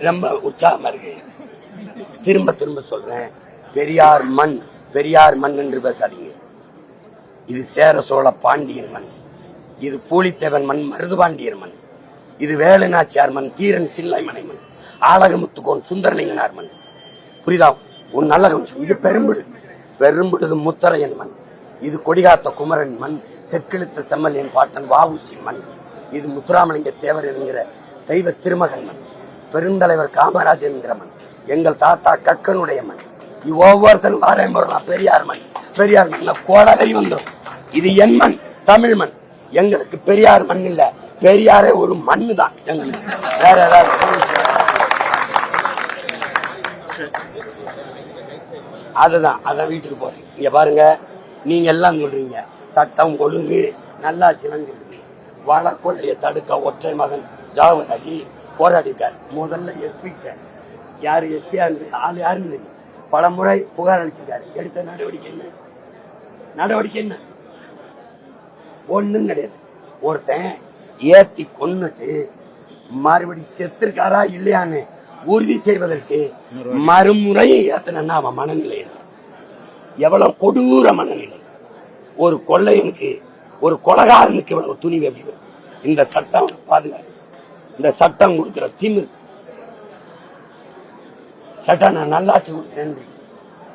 ரொம்ப உற்சாகமா இருக்கு. திரும்ப திரும்ப சொல்றேன், பெரியார் மண் பெரியார் மண் என்று பேசாதீங்க. இது சேர சோழ பாண்டியன் மண், இது பூலித்தேவன் மண், மருதுபாண்டியர் மண், இது வேலுநாச்சியார் மண், தீரன் சில்லைமனை மண், ஆலகமுத்துக்கோன் சுந்தரலிங்கனார் மண். புரியுதா? உன் நல்ல இது பெரும்புடுது முத்தரையன் மண், இது கொடிகாத்த குமரன் மண், செக்கிழுத்த செம்மல் என் பாட்டன் வாவுசி மண், இது முத்துராமலிங்க தேவர் என்கிற தெய்வ திருமகன் மண், பெருந்தலைவர் காமராஜ் என்கிற மண், எங்கள் தாத்தா கக்கனுடைய மண். ஒவ்வொருத்தன் வாரம் போறலாம் பெரியார் மண் பெரியார் மண் கோடகரி வந்துடும். இது என் மண், தமிழ் மண். எங்களுக்கு பெரியார் மண் இல்ல, பெரியாரே ஒரு மண்ணு தான் எங்களுக்கு. வேற ஏதாவது அதுதான் அதான் வீட்டுக்கு போறேன். இங்க பாருங்க, நீங்க எல்லாம் சொல்றீங்க சட்டம் ஒழுங்கு நல்லாட்சிலாம் சொல்றீங்க. வழக்கொலையை தடுக்க ஒற்றை மகன் ஜாவத் அலி போராடிட்டார். முதல்ல எஸ்பி யாரு எஸ்பியா இருந்து ஆள் யாருன்னு பல முறை புகார் அளிச்சிருக்காரு. எடுத்த நடவடிக்கை என்ன? ஒண்ணும் கிடையாது. ஒருத்தன் ஏத்தி கொன்னுட்டு மறுபடி செத்துருக்காரா இல்லையான்னு உறுதி செய்வதற்கு மறுமுறையை ஏத்தனா அவன் மனநிலை என்ன? எவ்வளவு கொடூர மனநிலை! ஒரு கொள்ளையனுக்கு ஒரு கொலகாரனுக்கு இவ்வளவு துணிவு எப்படி வரும்? இந்த சட்டம் பாதுகாப்பு, இந்த சட்டம் கொடுக்கிற திமிர் கேட்டா நான் நல்லாட்சி கொடுக்கிறேன்.